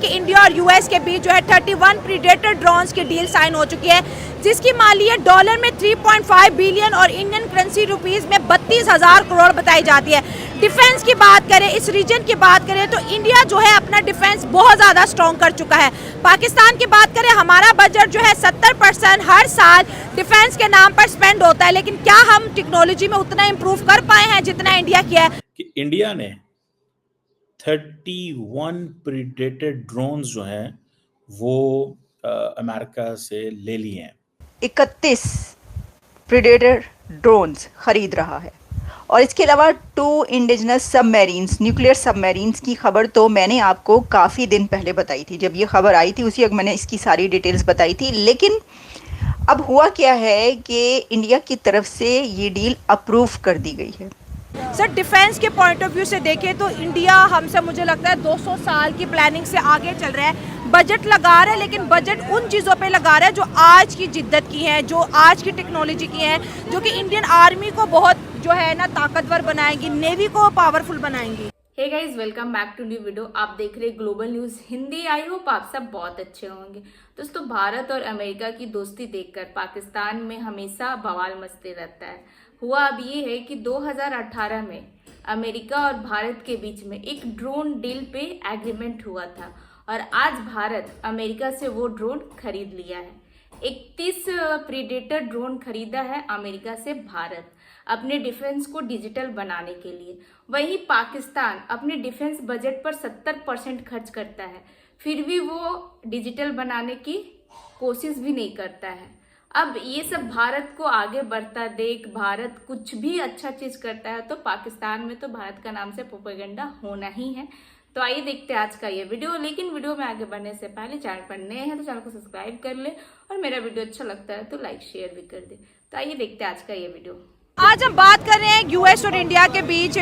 कि इंडिया और यूएस के बीच जो है 31 प्रीडेटर ड्रोन्स की डील साइन हो चुकी है, जिसकी मालियत डॉलर में 3.5 बिलियन और इंडियन करेंसी रुपीस में 32,000 करोड़ बताई जाती है। डिफेंस की बात करें, इस रीजन की बात करें तो इंडिया जो है अपना डिफेंस बहुत ज़्यादा स्ट्रॉन्ग कर चुका है। पाकिस्तान की बात करें, हमारा बजट जो है 70% हर साल डिफेंस के नाम पर स्पेंड होता है, लेकिन क्या हम टेक्नोलॉजी में उतना इम्प्रूव कर पाए हैं जितना इंडिया किया है? कि इंडिया ने 31 प्रीडेटेड ड्रोन्स जो हैं वो अमेरिका से ले लिए हैं। 31 प्रीडेटर ड्रोन्स खरीद रहा है और इसके अलावा 2 इंडिजिनस सबमरीन्स, न्यूक्लियर सबमरीन्स की खबर तो मैंने आपको काफ़ी दिन पहले बताई थी। जब ये खबर आई थी उसी वक्त मैंने इसकी सारी डिटेल्स बताई थी। लेकिन अब हुआ क्या है कि इंडिया की तरफ से ये डील अप्रूव कर दी गई है। सर, डिफेंस के पॉइंट ऑफ व्यू से देखें तो इंडिया हमसे मुझे लगता है 200 साल की प्लानिंग से आगे चल रहा है। बजट लगा रहा है, लेकिन बजट उन चीज़ों पे लगा रहा है जो आज की जिद्दत की हैं, जो आज की टेक्नोलॉजी की हैं, जो कि इंडियन आर्मी को बहुत जो है ना ताकतवर बनाएंगी, नेवी को पावरफुल बनाएंगी। Hey guys, welcome back to new video. आप देख रहे global news Hindi. I hope आप सब बहुत अच्छे होंगे। दोस्तों, भारत और अमेरिका की दोस्ती देखकर पाकिस्तान में हमेशा बवाल मचते रहता है। हुआ अब ये है कि 2018 में अमेरिका और भारत के बीच में एक ड्रोन डील पे एग्रीमेंट हुआ था और आज भारत अमेरिका से वो ड्रोन खरीद लिया है। 31 प्रीडेटर ड्रोन खरीदा है अमेरिका से भारत अपने डिफेंस को डिजिटल बनाने के लिए। वहीं पाकिस्तान अपने डिफेंस बजट पर 70% खर्च करता है, फिर भी वो डिजिटल बनाने की कोशिश भी नहीं करता है। अब ये सब भारत को आगे बढ़ता देख भारत कुछ भी अच्छा चीज करता है तो पाकिस्तान में तो भारत का नाम से प्रोपेगेंडा होना ही है। तो आइए देखते हैं आज का ये वीडियो। लेकिन वीडियो में आगे बढ़ने से पहले चैनल पर नए हैं तो चैनल को सब्सक्राइब कर ले और मेरा वीडियो अच्छा लगता है तो लाइक शेयर भी कर दे। तो आइए देखते हैं आज का ये वीडियो। आज हम बात कर रहे हैं यूएस और इंडिया के बीच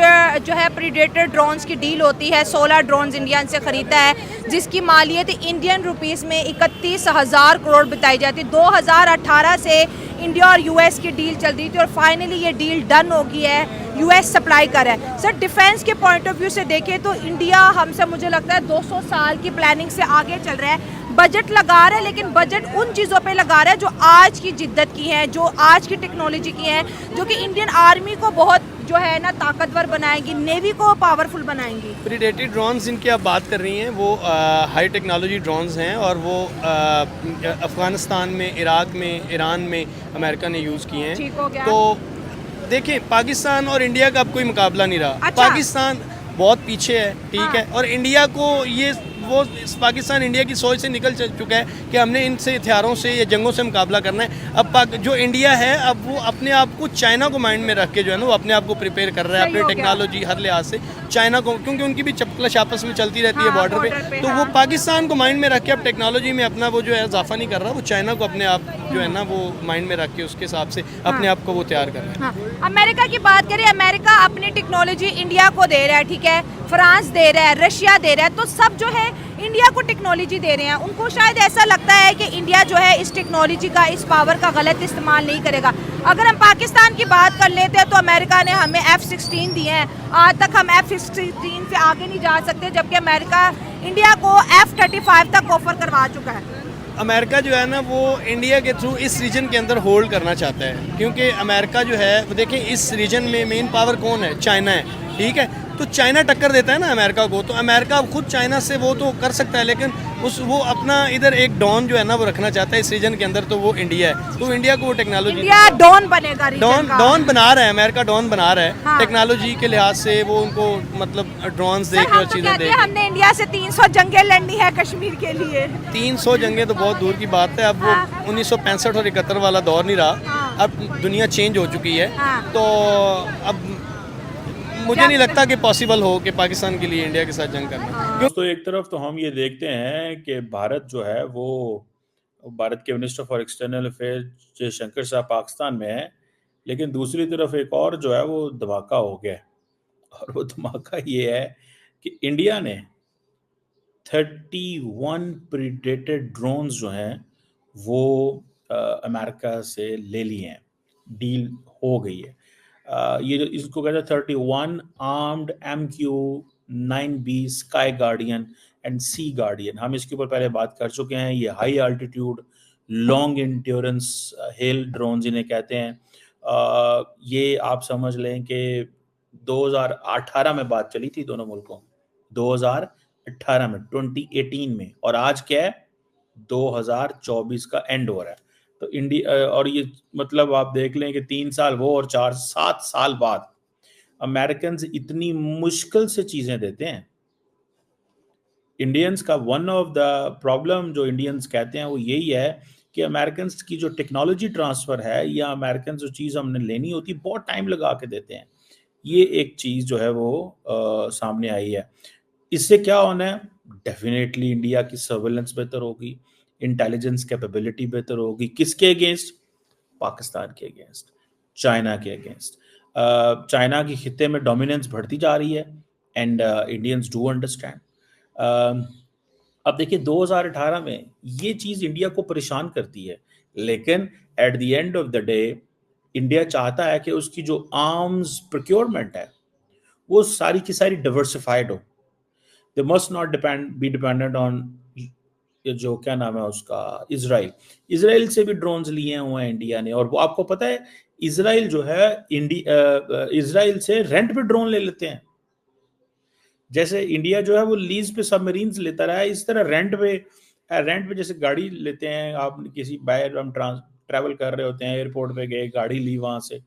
जो है प्रीडेटर ड्रोन्स की डील होती है। 16 ड्रोन्स इंडिया से खरीदता है, जिसकी मालियत इंडियन रुपीस में 31,000 करोड़ बताई जाती है। 2018 से इंडिया और यूएस की डील चल रही थी और फाइनली ये डील डन हो गई है। यूएस सप्लाई कर रहा है। सर, डिफेंस के पॉइंट ऑफ व्यू से देखें तो इंडिया हमसे मुझे लगता है 200 साल की प्लानिंग से आगे चल रहा है। बजट लगा रहा है, लेकिन बजट उन चीज़ों पे लगा रहा है जो आज की जिद्दत की हैं, जो आज की टेक्नोलॉजी की हैं, जो कि इंडियन आर्मी को बहुत जो है ना ताकतवर बनाएंगी, नेवी को पावरफुल बनाएंगी। प्रीडेटेड ड्रोन्स जिनकी आप बात कर रही हैं वो हाई टेक्नोलॉजी ड्रोन्स हैं और वो अफ़गानिस्तान में, इराक में, ईरान में अमेरिका ने यूज़ किए हैं। ठीक हो गया। तो देखिए, पाकिस्तान और इंडिया का अब कोई मुकाबला नहीं रहा। अच्छा। पाकिस्तान बहुत पीछे है, ठीक है, और इंडिया को ये वो पाकिस्तान इंडिया की सोच से निकल चुका है कि हमने इनसे हथियारों से या जंगों से मुकाबला करना है। अब जो इंडिया है अब वो अपने आप को चाइना को माइंड में रख के जो है ना वो अपने आप को प्रिपेयर कर रहा है, अपनी टेक्नोलॉजी हर लिहाज से चाइना को, क्योंकि उनकी भी चपकलश आपस में चलती रहती है बॉर्डर पे। तो वो पाकिस्तान को माइंड में रख के अब टेक्नोलॉजी में अपना वो जो है इजाफा नहीं कर रहा, वो चाइना को अपने आप जो है ना वो माइंड में रख के उसके हिसाब से अपने आप को वो तैयार कर रहा है। अमेरिका की बात करें, अमेरिका अपनी टेक्नोलॉजी इंडिया को दे रहा है, ठीक है, फ्रांस दे रहा है, रशिया दे रहा है, तो सब जो है इंडिया को टेक्नोलॉजी दे रहे हैं। उनको शायद ऐसा लगता है कि इंडिया जो है इस टेक्नोलॉजी का, इस पावर का गलत इस्तेमाल नहीं करेगा। अगर हम पाकिस्तान की बात कर लेते हैं तो अमेरिका ने हमें F-16 दिए हैं। आज तक हम F-16 से आगे नहीं जा सकते, जबकि अमेरिका इंडिया को F-35 तक ऑफर करवा चुका है। अमेरिका जो है ना वो इंडिया के थ्रू इस रीजन के अंदर होल्ड करना चाहता है, क्योंकि अमेरिका जो है वो देखें इस रीजन में मेन पावर कौन है, चाइना है, ठीक है। तो चाइना टक्कर देता है ना अमेरिका को, तो अमेरिका खुद चाइना से वो तो कर सकता है, लेकिन वो अपना इधर एक डॉन जो है ना वो रखना चाहता है इस रीजन के अंदर, तो वो इंडिया है। तो इंडिया को वो टेक्नोलॉजी इंडिया डॉन बनेगा, डॉन बना रहा है, अमेरिका डॉन बना रहा है। हाँ। टेक्नोलॉजी के लिहाज से वो उउनको मतलब ड्रोन्स दे के और चीज़ें दे। हमने इंडिया से 300 जंगें लड़नी है कश्मीर के लिए। 300 जंगें तो बहुत दूर की बात है। अब वो 1965 और 71 वाला दौर नहीं रहा, अब दुनिया चेंज हो चुकी है। तो अब मुझे नहीं लगता कि पॉसिबल हो कि पाकिस्तान के लिए इंडिया के साथ जंग करना। तो एक तरफ तो हम ये देखते हैं कि भारत जो है वो भारत के minister for external affairs Jaishankar साहब पाकिस्तान में है, लेकिन दूसरी तरफ एक और जो है वो धमाका हो गया। और वो धमाका ये है कि इंडिया ने 31 प्रीडेटेड ड्रोन्स जो हैं वो अमेरिका से ले लिए हैं, डील हो गई है। ये जो इसको कहते हैं 31 armed MQ-9B sky guardian and sea guardian, हम इसके ऊपर पहले बात कर चुके हैं। ये high altitude long endurance HALE drones इन्हें कहते हैं। ये आप समझ लें कि 2018 में बात चली थी दोनों मुल्कों, 2018 में, 2018 में, और आज क्या है, 2024 का एंड हो रहा है। तो इंडिया, और ये मतलब आप देख लें कि 3 साल वो और 7 साल बाद अमेरिकन इतनी मुश्किल से चीजें देते हैं। इंडियंस का वन ऑफ द प्रॉब्लम जो इंडियंस कहते हैं वो यही है कि अमेरिकन की जो टेक्नोलॉजी ट्रांसफर है या अमेरिकन जो चीज़ हमने लेनी होती है बहुत टाइम लगा के देते हैं। ये एक चीज़ जो है वो सामने आई है। इससे क्या होना है, डेफिनेटली इंडिया की सर्वेलेंस बेहतर होगी, इंटेलिजेंस कैपेबिलिटी बेहतर होगी। किसके अगेंस्ट? पाकिस्तान के अगेंस्ट, चाइना के अगेंस्ट। चाइना की खित्ते में डोमिनेंस बढ़ती जा रही है एंड इंडियंस डू अंडरस्टैंड। अब देखिए 2018 में ये चीज़ इंडिया को परेशान करती है, लेकिन at the end of the day India चाहता है कि उसकी जो आर्म्स प्रोक्योरमेंट है वो सारी की सारी डाइवर्सिफाइड हो। They must not be dependent on जो क्या नाम है उसका, इसराइल से भी ड्रोन्स लिए हुए हैं इंडिया ने। और वो आपको पता है इसराइल जो है इसराइल से रेंट पे ड्रोन ले लेते हैं। जैसे इंडिया जो है वो लीज पे सबमरीन्स लेता रहा है, इस तरह रेंट पे जैसे गाड़ी लेते हैं। आप किसी बाहर हम ट्रैवल कर रहे होते हैं, एयरपोर्ट पे गए, गाड़ी ली, वहां से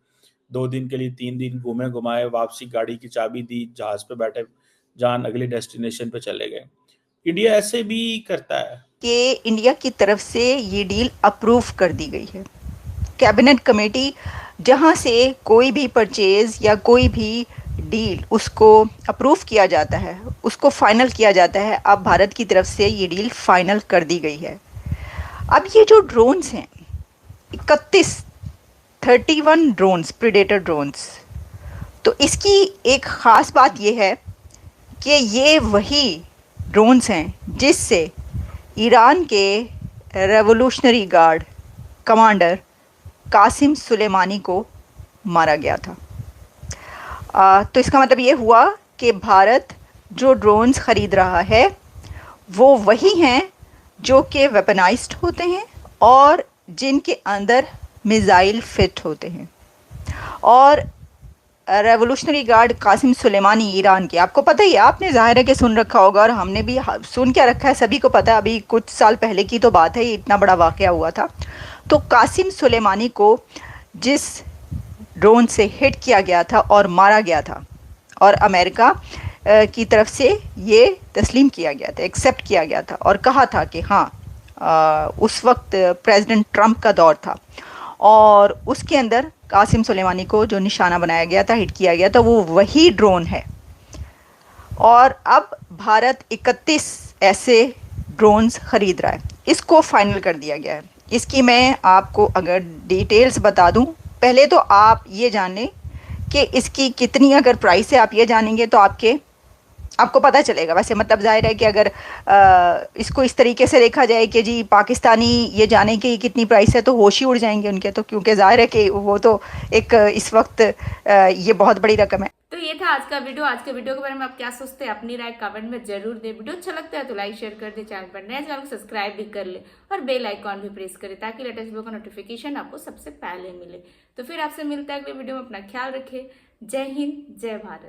2 दिन के लिए 3 दिन घूमे घुमाए, वापसी गाड़ी की चाबी दी, जहाज पे बैठे जान अगली डेस्टिनेशन पे चले गए। इंडिया ऐसे भी करता है कि इंडिया की तरफ से ये डील अप्रूव कर दी गई है। कैबिनेट कमेटी जहां से कोई भी परचेज या कोई भी डील उसको अप्रूव किया जाता है, उसको फाइनल किया जाता है। अब भारत की तरफ से ये डील फाइनल कर दी गई है। अब ये जो ड्रोन्स हैं 31 ड्रोन्स, प्रीडेटर ड्रोन्स, तो इसकी एक ख़ास बात ये है कि ये वही ड्रोन्स हैं जिससे ईरान के revolutionary guard commander Qasem Soleimani को मारा गया था। तो इसका मतलब ये हुआ कि भारत जो ड्रोन्स ख़रीद रहा है वो वही हैं जो कि वेपनाइज्ड होते हैं और जिनके अंदर मिसाइल फिट होते हैं। और revolutionary guard Qasem Soleimani Iran के, आपको पता ही है, आपने ज़ाहिर है कि सुन रखा होगा और हमने भी सुन क्या रखा है, सभी को पता है। अभी कुछ साल पहले की तो बात है, ये इतना बड़ा वाक़या हुआ था। तो कासिम सुलेमानी को जिस ड्रोन से हिट किया गया था और मारा गया था, और अमेरिका की तरफ से ये तस्लीम किया गया था, एक्सेप्ट किया गया था, और कहा था कि हाँ, उस वक्त प्रेसिडेंट ट्रंप का दौर था और उसके अंदर कासिम सुलेमानी को जो निशाना बनाया गया था, हिट किया गया था, वो वही ड्रोन है। और अब भारत 31 ऐसे ड्रोन्स ख़रीद रहा है, इसको फाइनल कर दिया गया है। इसकी मैं आपको अगर डिटेल्स बता दूं, पहले तो आप ये जान लें कि इसकी कितनी अगर प्राइस है, आप ये जानेंगे तो आपको पता चलेगा। वैसे मतलब जाहिर है कि अगर इसको इस तरीके से देखा जाए कि जी पाकिस्तानी ये जाने कि कितनी प्राइस है तो होश ही उड़ जाएंगे उनके, तो क्योंकि जाहिर है कि वो तो एक इस वक्त ये बहुत बड़ी रकम है। तो ये था आज का वीडियो। आज के वीडियो के बारे में आप क्या सोचते हैं, अपनी राय कमेंट में जरूर दे। वीडियो अच्छा लगता है तो लाइक शेयर कर दे, चैनल पर नए चैनल को सब्सक्राइब भी कर ले और बेल आइकॉन भी प्रेस करें ताकि लेटेस्ट वीडियो का नोटिफिकेशन आपको सबसे पहले मिले। तो फिर आपसे मिलता है अगले वीडियो में। अपना ख्याल रखें। जय हिंद, जय भारत।